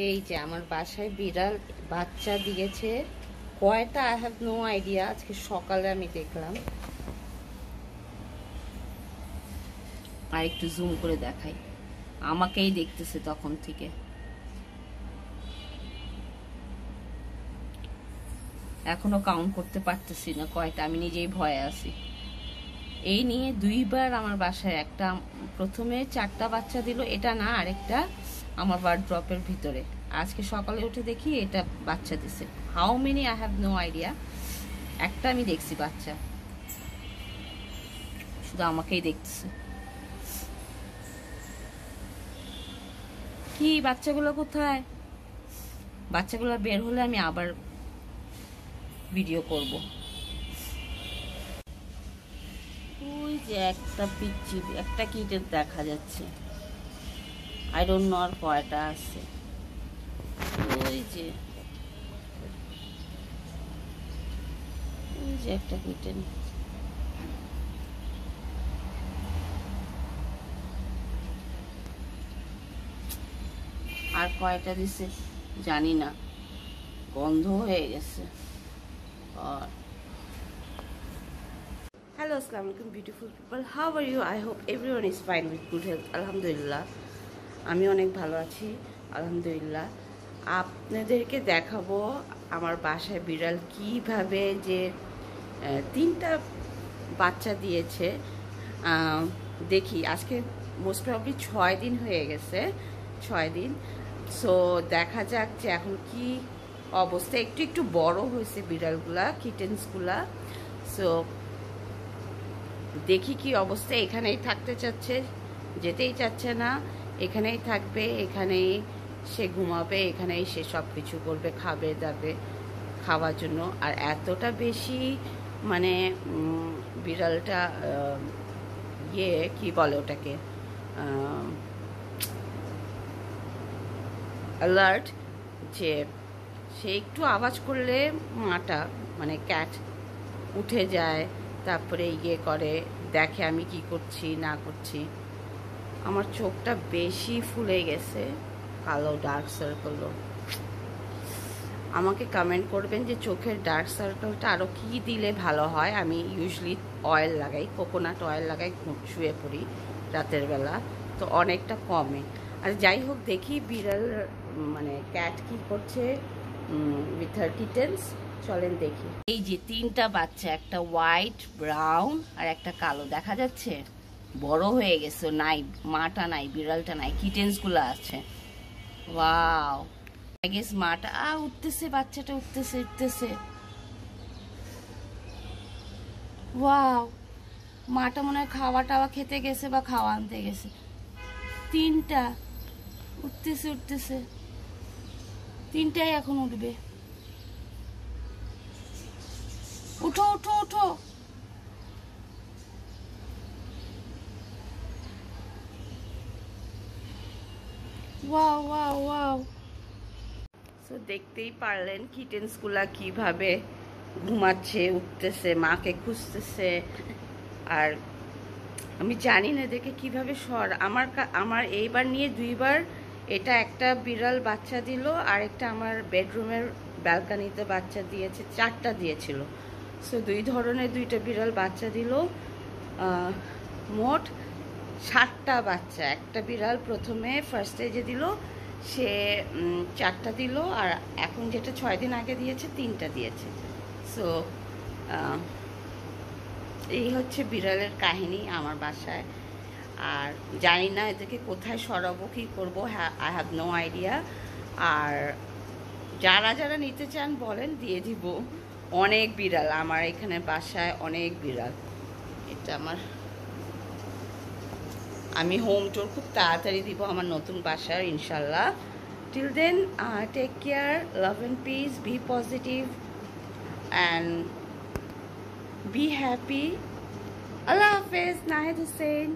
এই যে আমার বাসায় বিড়াল বাচ্চা দিয়েছে কয়টা, আই হ্যাভ নো আইডিয়া। আজকে সকালে আমি দেখলাম। আর একটু জুম করে দেখাই, আমাকেই দেখতেছে তখন থেকে। এখনো কাউন্ট করতে পারতেছি না কয়টা, আমি নিজেই ভয়ে আছি। এই নিয়ে দুইবার আমার বাসায় একটা, প্রথমে 4টা বাচ্চা দিল, এটা না আরেকটা আমার বার্ড ড্রপের ভিতরে। আজকে সকালে উঠে দেখি এটা বাচ্চা দিছে। How many I have no idea, একটা আমি দেখছি বাচ্চা, শুধু আমাকেই দেখতেছে। কি বাচ্চাগুলো কোথায়? বাচ্চাগুলো বের হলে আমি আবার ভিডিও করব। ওই যে একটা পিচ্চি, একটা কিটের দেখা যাচ্ছে, আই ডোন্ট নো আর কয়টা আছে। ওই যে একটা কিটেন। আর কয়টা দিছে জানি না, গন্ধ হয়ে গেছে। আর হ্যালো, আসসালামু আলাইকুম beautiful people, how are you? I hope everyone is fine with good health. আলহামদুলিল্লাহ, আমি অনেক ভালো আছি আলহামদুলিল্লাহ। আপনাদেরকে দেখাবো আমার বাসায় বিড়াল কিভাবে যে 3টা বাচ্চা দিয়েছে। দেখি আজকে মোস্ট প্রবলি 6 দিন হয়ে গেছে, 6 দিন। সো দেখা যাক যে এখন কি অবস্থা। একটু একটু বড় হয়েছে বিড়ালগুলা, কিটেন্সগুলা। সো দেখি কি অবস্থা। এখানেই থাকতে চাচ্ছে, যেতেই চাচ্ছে না। এখানেই থাকবে, এখানেই সে ঘুমাবে, এখানেই সে সব কিছু করবে, খাবে দাবে খাওয়ার জন্য। আর এতটা বেশি মানে বিড়ালটা কি বলে ওটাকে, অ্যালার্ট, যে সে একটু আওয়াজ করলে মাটা মানে ক্যাট উঠে যায়, তারপরে করে দেখে আমি কি করছি না করছি। আমার চোখটা বেশি ফুলে গেছে, কালো ডার্ক সার্কেলও। আমাকে কমেন্ট করবেন যে চোখের ডার্ক সার্কেলটা আরও কি দিলে ভালো হয়। আমি ইউজুয়ালি অয়েল লাগাই, কোকোনাট অয়েল লাগাই, শুয়ে পড়ি রাতের বেলা, তো অনেকটা কমে। আর যাই হোক, দেখি বিড়াল মানে ক্যাট কি করছে উইথ হার কিটেন্স। চলেন দেখি। এই যে 3টা বাচ্চা, একটা হোয়াইট, ব্রাউন আর একটা কালো দেখা যাচ্ছে। বড় হয়ে গেছে, নাই মাটা নাই, বিড়ালটা নাই, কিটেন্স গুলো আছে। ওয়াও, আই গেস মাটা উঠতেছে, বাচ্চাটা উঠতেছে উঠতেছে। ওয়াও, মাটা মনে হয় খাওয়া টাওয়া খেতে গেছে বা খাওয়া আনতে গেছে। 3টা উঠতেছে উঠতেছে, 3টাই এখন উঠবে। উঠো উঠো উঠো। Wow wow wow. সো দেখতেই পারলেন কিটেন্সগুলা কিভাবে ঘুমাচ্ছে, উঠতেছে, মাকে খুঁজতেছে। আর আমি জানি না এদেরকে কিভাবে আমার এইবার নিয়ে 2বার, এটা একটা বিড়াল বাচ্চা দিল, আর একটা আমার বেডরুমের ব্যালকানিতে বাচ্চা দিয়েছে, 4টা দিয়েছিল। সো 2 ধরনের 2টা বিড়াল বাচ্চা দিল, মোট 7টা বাচ্চা। একটা বিড়াল প্রথমে ফার্স্ট স্টেজে দিল, সে 4টা দিল, আর এখন যেটা 6 দিন আগে দিয়েছে 3টা দিয়েছে। সো এই হচ্ছে বিড়ালের কাহিনী আমার বাসায়। আর জানি না এদেরকে কোথায় সরাবো, কী করবো, আই হ্যাভ নো আইডিয়া। আর যারা যারা নিতে চান বলেন, দিয়ে দিব। অনেক বিড়াল আমার এখানে বাসায়, অনেক বিড়াল। এটা আমি হোম ট্যুর খুব তাড়াতাড়ি দিব আমার নতুন বাসার, ইনশাল্লাহ। Till then, take care, love and peace, be positive and be happy. Allah হাফেজ। নাহিদ হুসেন।